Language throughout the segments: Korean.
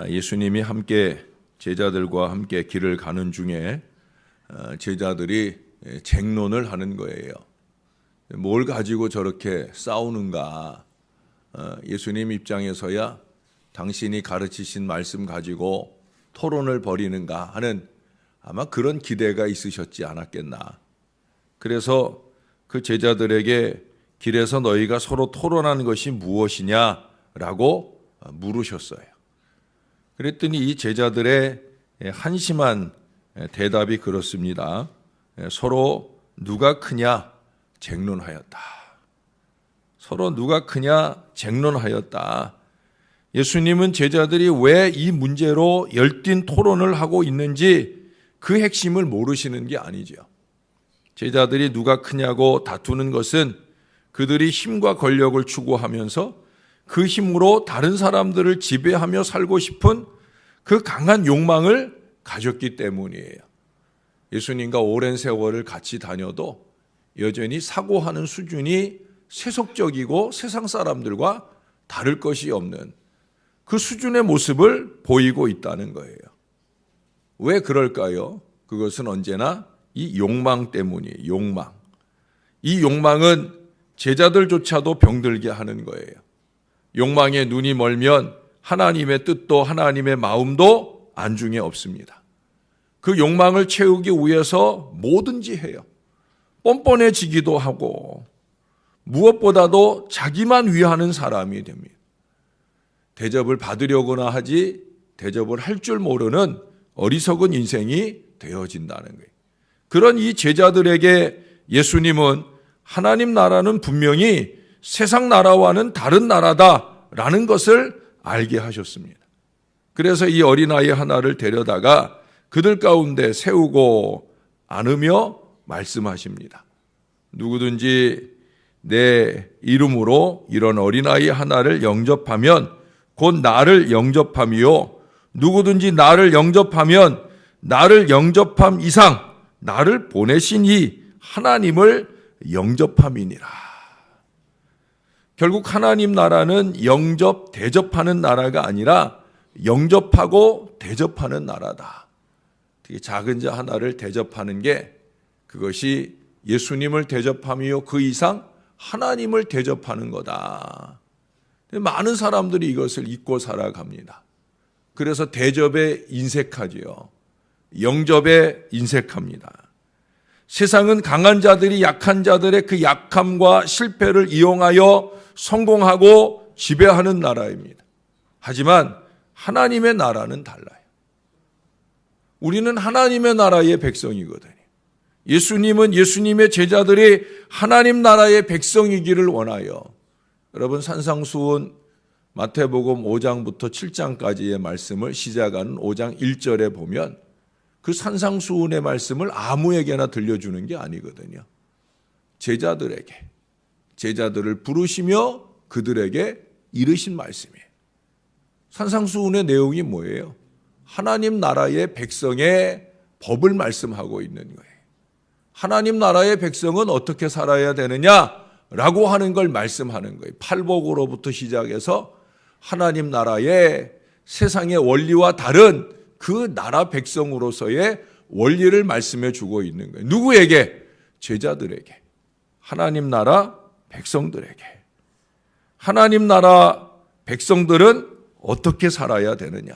예수님이 함께 제자들과 함께 길을 가는 중에 제자들이 쟁론을 하는 거예요. 뭘 가지고 저렇게 싸우는가? 예수님 입장에서야 당신이 가르치신 말씀 가지고 토론을 벌이는가 하는 아마 그런 기대가 있으셨지 않았겠나. 그래서 그 제자들에게 길에서 너희가 서로 토론하는 것이 무엇이냐라고 물으셨어요. 그랬더니 이 제자들의 한심한 대답이 그렇습니다. 서로 누가 크냐 쟁론하였다. 서로 누가 크냐 쟁론하였다. 예수님은 제자들이 왜 이 문제로 열띤 토론을 하고 있는지 그 핵심을 모르시는 게 아니죠. 제자들이 누가 크냐고 다투는 것은 그들이 힘과 권력을 추구하면서 그 힘으로 다른 사람들을 지배하며 살고 싶은 그 강한 욕망을 가졌기 때문이에요. 예수님과 오랜 세월을 같이 다녀도 여전히 사고하는 수준이 세속적이고 세상 사람들과 다를 것이 없는 그 수준의 모습을 보이고 있다는 거예요. 왜 그럴까요? 그것은 언제나 이 욕망 때문이에요. 욕망. 이 욕망은 제자들조차도 병들게 하는 거예요. 욕망에 눈이 멀면 하나님의 뜻도 하나님의 마음도 안중에 없습니다. 그 욕망을 채우기 위해서 뭐든지 해요. 뻔뻔해지기도 하고 무엇보다도 자기만 위하는 사람이 됩니다. 대접을 받으려고나 하지 대접을 할 줄 모르는 어리석은 인생이 되어진다는 거예요. 그런 이 제자들에게 예수님은 하나님 나라는 분명히 세상 나라와는 다른 나라다라는 것을 알게 하셨습니다. 그래서 이 어린아이 하나를 데려다가 그들 가운데 세우고 안으며 말씀하십니다. 누구든지 내 이름으로 이런 어린아이 하나를 영접하면 곧 나를 영접함이요. 누구든지 나를 영접하면 나를 영접함 이상 나를 보내신 이 하나님을 영접함이니라. 결국 하나님 나라는 영접, 대접하는 나라가 아니라 영접하고 대접하는 나라다. 되게 작은 자 하나를 대접하는 게 그것이 예수님을 대접함이요. 그 이상 하나님을 대접하는 거다. 많은 사람들이 이것을 잊고 살아갑니다. 그래서 대접에 인색하지요. 영접에 인색합니다. 세상은 강한 자들이 약한 자들의 그 약함과 실패를 이용하여 성공하고 지배하는 나라입니다. 하지만 하나님의 나라는 달라요. 우리는 하나님의 나라의 백성이거든요. 예수님은 예수님의 제자들이 하나님 나라의 백성이기를 원하여 여러분 산상수훈 마태복음 5장부터 7장까지의 말씀을 시작하는 5장 1절에 보면 그 산상수훈의 말씀을 아무에게나 들려주는 게 아니거든요. 제자들에게, 제자들을 부르시며 그들에게 이르신 말씀이에요. 산상수훈의 내용이 뭐예요? 하나님 나라의 백성의 법을 말씀하고 있는 거예요. 하나님 나라의 백성은 어떻게 살아야 되느냐라고 하는 걸 말씀하는 거예요. 팔복으로부터 시작해서 하나님 나라의 세상의 원리와 다른 그 나라 백성으로서의 원리를 말씀해 주고 있는 거예요. 누구에게? 제자들에게. 하나님 나라 백성들에게. 하나님 나라 백성들은 어떻게 살아야 되느냐.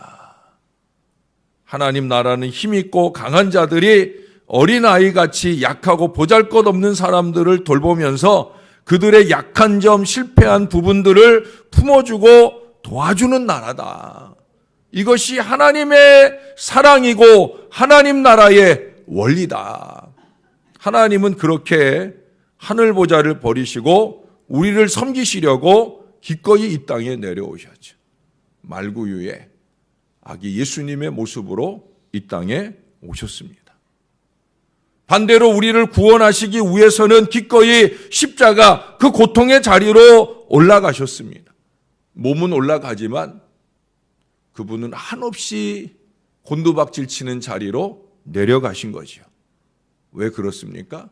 하나님 나라는 힘있고 강한 자들이 어린아이같이 약하고 보잘것없는 사람들을 돌보면서 그들의 약한 점, 실패한 부분들을 품어주고 도와주는 나라다. 이것이 하나님의 사랑이고 하나님 나라의 원리다. 하나님은 그렇게 하늘 보좌를 버리시고 우리를 섬기시려고 기꺼이 이 땅에 내려오셨죠. 말구유에 아기 예수님의 모습으로 이 땅에 오셨습니다. 반대로 우리를 구원하시기 위해서는 기꺼이 십자가 그 고통의 자리로 올라가셨습니다. 몸은 올라가지만 그분은 한없이 곤두박질 치는 자리로 내려가신 거죠. 왜 그렇습니까?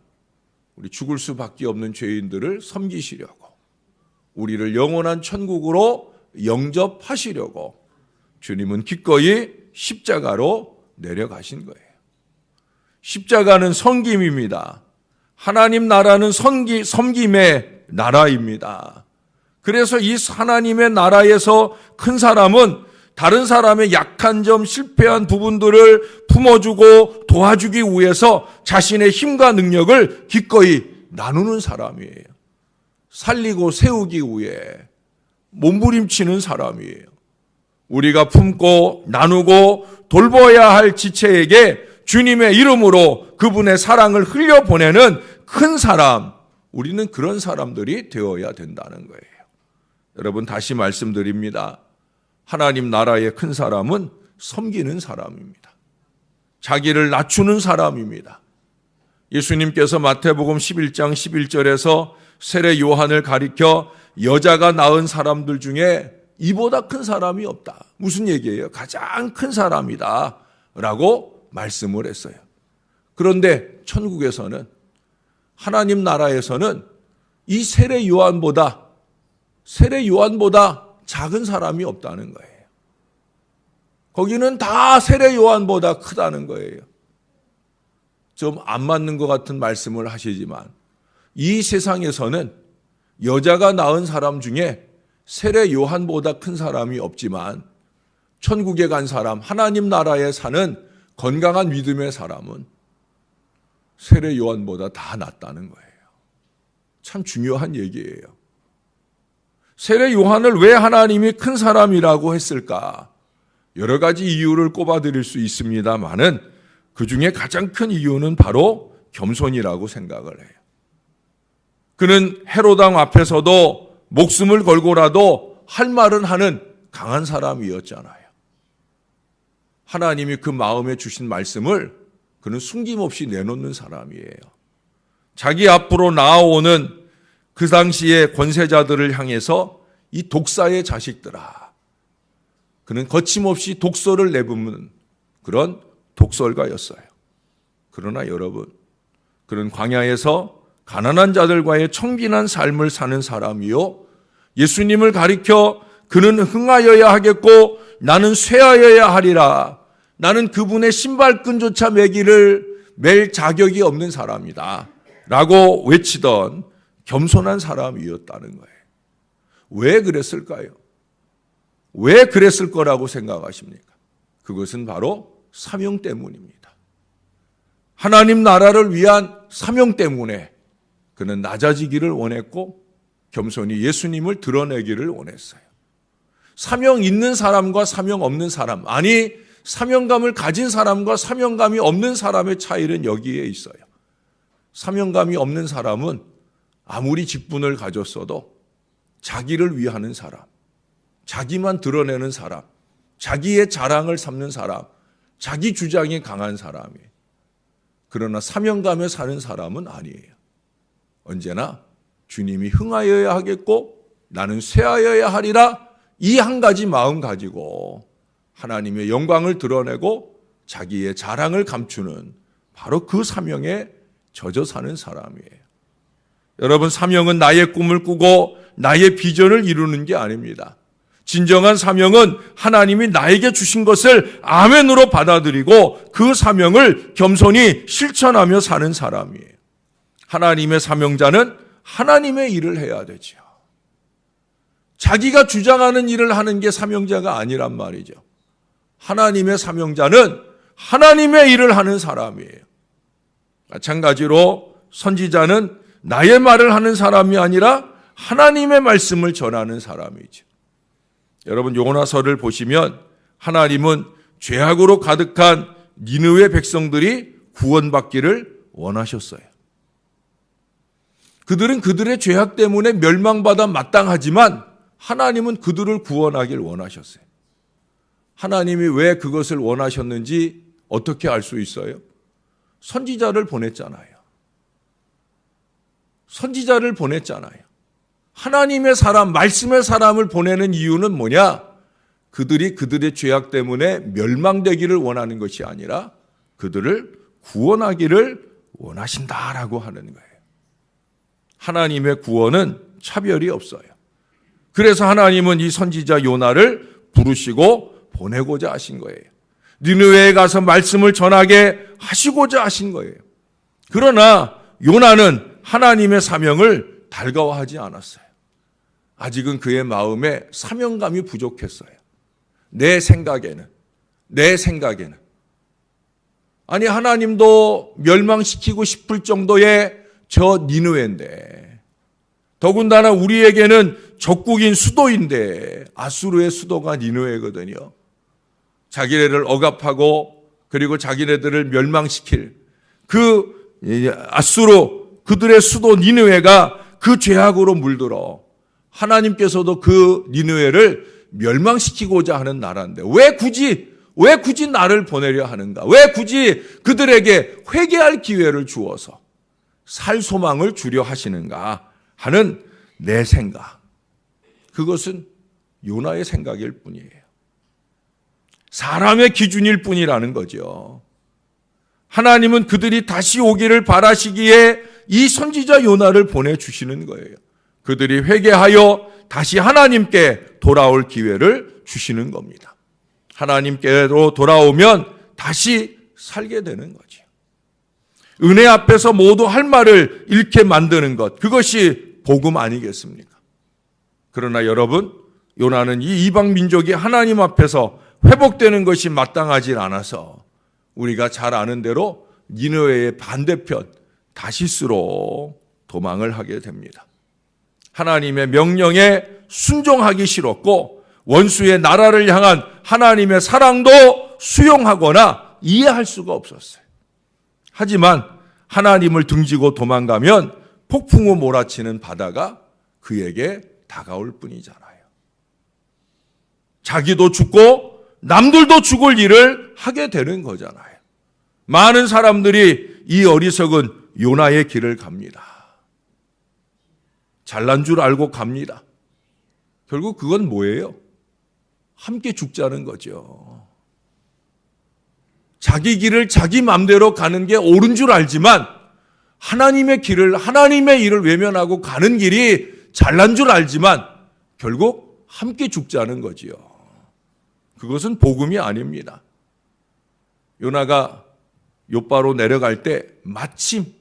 우리 죽을 수밖에 없는 죄인들을 섬기시려고, 우리를 영원한 천국으로 영접하시려고, 주님은 기꺼이 십자가로 내려가신 거예요. 십자가는 섬김입니다. 하나님 나라는 섬김의 나라입니다. 그래서 이 하나님의 나라에서 큰 사람은 다른 사람의 약한 점, 실패한 부분들을 품어주고 도와주기 위해서 자신의 힘과 능력을 기꺼이 나누는 사람이에요. 살리고 세우기 위해 몸부림치는 사람이에요. 우리가 품고 나누고 돌봐야 할 지체에게 주님의 이름으로 그분의 사랑을 흘려보내는 큰 사람, 우리는 그런 사람들이 되어야 된다는 거예요. 여러분, 다시 말씀드립니다. 하나님 나라의 큰 사람은 섬기는 사람입니다. 자기를 낮추는 사람입니다. 예수님께서 마태복음 11장 11절에서 세례 요한을 가리켜 여자가 낳은 사람들 중에 이보다 큰 사람이 없다. 무슨 얘기예요? 가장 큰 사람이다 라고 말씀을 했어요. 그런데 천국에서는, 하나님 나라에서는 이 세례 요한보다 작은 사람이 없다는 거예요. 거기는 다 세례 요한보다 크다는 거예요. 좀 안 맞는 것 같은 말씀을 하시지만 이 세상에서는 여자가 낳은 사람 중에 세례 요한보다 큰 사람이 없지만 천국에 간 사람, 하나님 나라에 사는 건강한 믿음의 사람은 세례 요한보다 다 낫다는 거예요. 참 중요한 얘기예요. 세례 요한을 왜 하나님이 큰 사람이라고 했을까? 여러 가지 이유를 꼽아드릴 수 있습니다만은 그 중에 가장 큰 이유는 바로 겸손이라고 생각을 해요. 그는 헤롯 왕 앞에서도 목숨을 걸고라도 할 말은 하는 강한 사람이었잖아요. 하나님이 그 마음에 주신 말씀을 그는 숨김없이 내놓는 사람이에요. 자기 앞으로 나아오는 그 당시의 권세자들을 향해서 이 독사의 자식들아, 그는 거침없이 독설을 내뿜는 그런 독설가였어요. 그러나 여러분, 그는 광야에서 가난한 자들과의 청빈한 삶을 사는 사람이요, 예수님을 가리켜 그는 흥하여야 하겠고 나는 쇠하여야 하리라, 나는 그분의 신발끈조차 맬 자격이 없는 사람이다 라고 외치던 겸손한 사람이었다는 거예요. 왜 그랬을까요? 왜 그랬을 거라고 생각하십니까? 그것은 바로 사명 때문입니다. 하나님 나라를 위한 사명 때문에 그는 낮아지기를 원했고 겸손히 예수님을 드러내기를 원했어요. 사명 있는 사람과 사명 없는 사람, 아니 사명감을 가진 사람과 사명감이 없는 사람의 차이는 여기에 있어요. 사명감이 없는 사람은 아무리 직분을 가졌어도 자기를 위하는 사람, 자기만 드러내는 사람, 자기의 자랑을 삼는 사람, 자기 주장이 강한 사람이에요. 그러나 사명감에 사는 사람은 아니에요. 언제나 주님이 흥하여야 하겠고 나는 쇠하여야 하리라, 이 한 가지 마음 가지고 하나님의 영광을 드러내고 자기의 자랑을 감추는 바로 그 사명에 젖어 사는 사람이에요. 여러분, 사명은 나의 꿈을 꾸고 나의 비전을 이루는 게 아닙니다. 진정한 사명은 하나님이 나에게 주신 것을 아멘으로 받아들이고 그 사명을 겸손히 실천하며 사는 사람이에요. 하나님의 사명자는 하나님의 일을 해야 되죠. 자기가 주장하는 일을 하는 게 사명자가 아니란 말이죠. 하나님의 사명자는 하나님의 일을 하는 사람이에요. 마찬가지로 선지자는 나의 말을 하는 사람이 아니라 하나님의 말씀을 전하는 사람이죠. 여러분, 요나서를 보시면 하나님은 죄악으로 가득한 니느웨 백성들이 구원받기를 원하셨어요. 그들은 그들의 죄악 때문에 멸망받아 마땅하지만 하나님은 그들을 구원하길 원하셨어요. 하나님이 왜 그것을 원하셨는지 어떻게 알 수 있어요? 선지자를 보냈잖아요. 선지자를 보냈잖아요. 하나님의 사람, 말씀의 사람을 보내는 이유는 뭐냐? 그들이 그들의 죄악 때문에 멸망되기를 원하는 것이 아니라 그들을 구원하기를 원하신다라고 하는 거예요. 하나님의 구원은 차별이 없어요. 그래서 하나님은 이 선지자 요나를 부르시고 보내고자 하신 거예요. 니느웨에 가서 말씀을 전하게 하시고자 하신 거예요. 그러나 요나는 하나님의 사명을 달가워하지 않았어요. 아직은 그의 마음에 사명감이 부족했어요. 내 생각에는. 아니, 하나님도 멸망시키고 싶을 정도의 저 니느웨인데, 더군다나 우리에게는 적국인 수도인데, 아수르의 수도가 니느웨거든요. 자기네를 억압하고 그리고 자기네들을 멸망시킬 그 아수르, 그들의 수도 니느웨가 그 죄악으로 물들어 하나님께서도 그 니느웨를 멸망시키고자 하는 나라인데 왜 굳이 나를 보내려 하는가? 왜 굳이 그들에게 회개할 기회를 주어서 살 소망을 주려 하시는가 하는 내 생각. 그것은 요나의 생각일 뿐이에요. 사람의 기준일 뿐이라는 거죠. 하나님은 그들이 다시 오기를 바라시기에 이 선지자 요나를 보내주시는 거예요. 그들이 회개하여 다시 하나님께 돌아올 기회를 주시는 겁니다. 하나님께로 돌아오면 다시 살게 되는 거죠. 은혜 앞에서 모두 할 말을 잃게 만드는 것, 그것이 복음 아니겠습니까? 그러나 여러분, 요나는 이 이방 민족이 하나님 앞에서 회복되는 것이 마땅하지 않아서 우리가 잘 아는 대로 니느웨의 반대편 다시스로 도망을 하게 됩니다. 하나님의 명령에 순종하기 싫었고 원수의 나라를 향한 하나님의 사랑도 수용하거나 이해할 수가 없었어요. 하지만 하나님을 등지고 도망가면 폭풍우 몰아치는 바다가 그에게 다가올 뿐이잖아요. 자기도 죽고 남들도 죽을 일을 하게 되는 거잖아요. 많은 사람들이 이 어리석은 요나의 길을 갑니다. 잘난 줄 알고 갑니다. 결국 그건 뭐예요? 함께 죽자는 거죠. 자기 길을 자기 마음대로 가는 게 옳은 줄 알지만 하나님의 길을, 하나님의 일을 외면하고 가는 길이 잘난 줄 알지만 결국 함께 죽자는 거지요. 그것은 복음이 아닙니다. 요나가 욥바로 내려갈 때 마침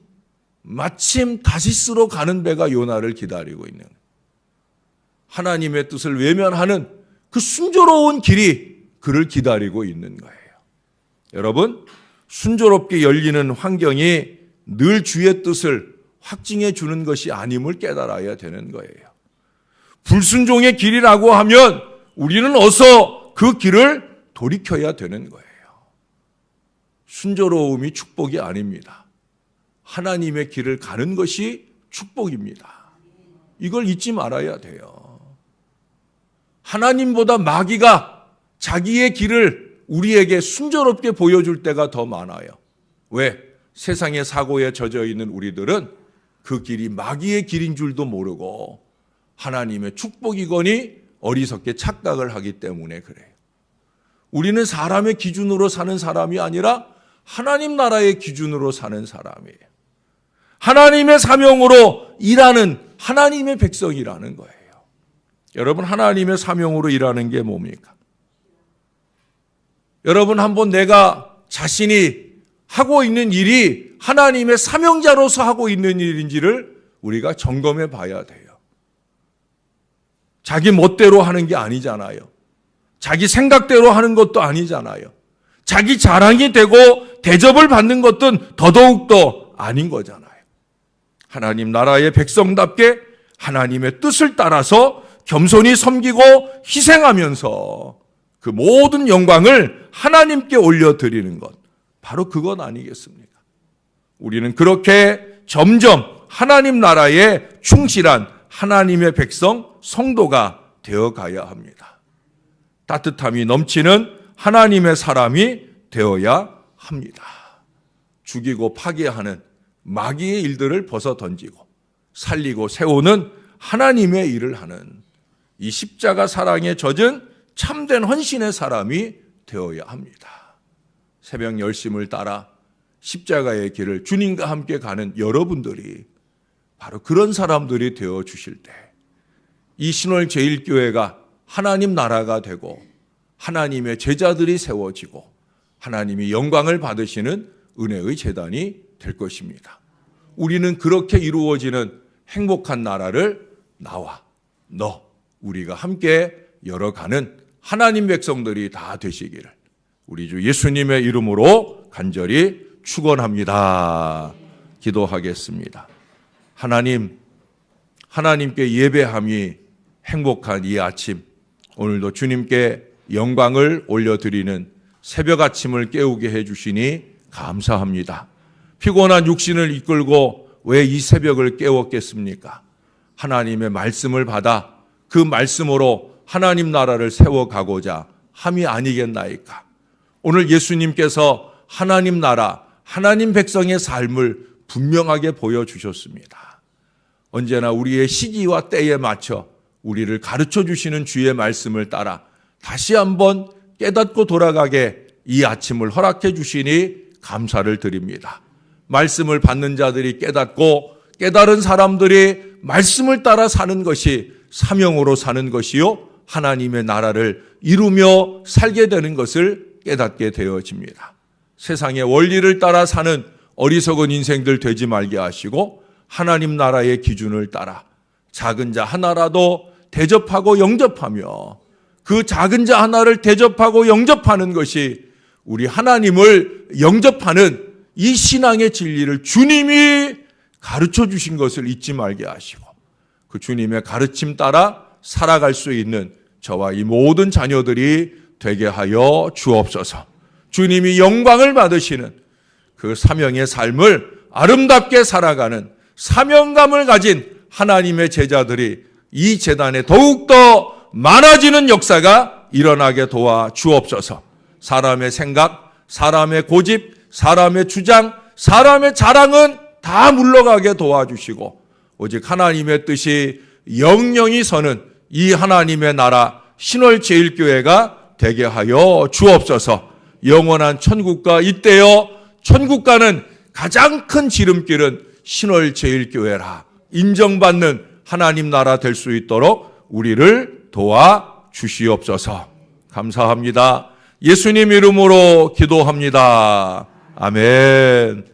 다시스로 가는 배가 요나를 기다리고 있는 거예요. 하나님의 뜻을 외면하는 그 순조로운 길이 그를 기다리고 있는 거예요. 여러분, 순조롭게 열리는 환경이 늘 주의 뜻을 확증해 주는 것이 아님을 깨달아야 되는 거예요. 불순종의 길이라고 하면 우리는 어서 그 길을 돌이켜야 되는 거예요. 순조로움이 축복이 아닙니다. 하나님의 길을 가는 것이 축복입니다. 이걸 잊지 말아야 돼요. 하나님보다 마귀가 자기의 길을 우리에게 순조롭게 보여줄 때가 더 많아요. 왜? 세상의 사고에 젖어 있는 우리들은 그 길이 마귀의 길인 줄도 모르고 하나님의 축복이거니 어리석게 착각을 하기 때문에 그래요. 우리는 사람의 기준으로 사는 사람이 아니라 하나님 나라의 기준으로 사는 사람이에요. 하나님의 사명으로 일하는 하나님의 백성이라는 거예요. 여러분, 하나님의 사명으로 일하는 게 뭡니까? 여러분, 한번 내가 자신이 하고 있는 일이 하나님의 사명자로서 하고 있는 일인지를 우리가 점검해 봐야 돼요. 자기 멋대로 하는 게 아니잖아요. 자기 생각대로 하는 것도 아니잖아요. 자기 자랑이 되고 대접을 받는 것은 더더욱더 아닌 거잖아요. 하나님 나라의 백성답게 하나님의 뜻을 따라서 겸손히 섬기고 희생하면서 그 모든 영광을 하나님께 올려드리는 것, 바로 그건 아니겠습니까? 우리는 그렇게 점점 하나님 나라에 충실한 하나님의 백성, 성도가 되어가야 합니다. 따뜻함이 넘치는 하나님의 사람이 되어야 합니다. 죽이고 파괴하는 마귀의 일들을 벗어던지고 살리고 세우는 하나님의 일을 하는 이 십자가 사랑에 젖은 참된 헌신의 사람이 되어야 합니다. 새벽 열심을 따라 십자가의 길을 주님과 함께 가는 여러분들이 바로 그런 사람들이 되어 주실 때 이 신월제일교회가 하나님 나라가 되고 하나님의 제자들이 세워지고 하나님이 영광을 받으시는 은혜의 제단이 될 것입니다. 우리는 그렇게 이루어지는 행복한 나라를 나와 너 우리가 함께 열어가는 하나님 백성들이 다 되시기를 우리 주 예수님의 이름으로 간절히 축원합니다. 기도하겠습니다. 하나님께 예배함이 행복한 이 아침, 오늘도 주님께 영광을 올려드리는 새벽 아침을 깨우게 해주시니 감사합니다. 피곤한 육신을 이끌고 왜 이 새벽을 깨웠겠습니까? 하나님의 말씀을 받아 그 말씀으로 하나님 나라를 세워가고자 함이 아니겠나이까? 오늘 예수님께서 하나님 나라, 하나님 백성의 삶을 분명하게 보여주셨습니다. 언제나 우리의 시기와 때에 맞춰 우리를 가르쳐 주시는 주의 말씀을 따라 다시 한번 깨닫고 돌아가게 이 아침을 허락해 주시니 감사를 드립니다. 말씀을 받는 자들이 깨닫고 깨달은 사람들이 말씀을 따라 사는 것이 사명으로 사는 것이요 하나님의 나라를 이루며 살게 되는 것을 깨닫게 되어집니다. 세상의 원리를 따라 사는 어리석은 인생들 되지 말게 하시고 하나님 나라의 기준을 따라 작은 자 하나라도 대접하고 영접하며 그 작은 자 하나를 대접하고 영접하는 것이 우리 하나님을 영접하는 이 신앙의 진리를 주님이 가르쳐 주신 것을 잊지 말게 하시고 그 주님의 가르침 따라 살아갈 수 있는 저와 이 모든 자녀들이 되게 하여 주옵소서. 주님이 영광을 받으시는 그 사명의 삶을 아름답게 살아가는 사명감을 가진 하나님의 제자들이 이 재단에 더욱더 많아지는 역사가 일어나게 도와 주옵소서. 사람의 생각, 사람의 고집, 사람의 주장, 사람의 자랑은 다 물러가게 도와주시고 오직 하나님의 뜻이 영영이 서는 이 하나님의 나라 신월제일교회가 되게 하여 주옵소서. 영원한 천국과 잇대어 천국가는 가장 큰 지름길은 신월제일교회라 인정받는 하나님 나라 될 수 있도록 우리를 도와주시옵소서. 감사합니다. 예수님 이름으로 기도합니다. 아멘.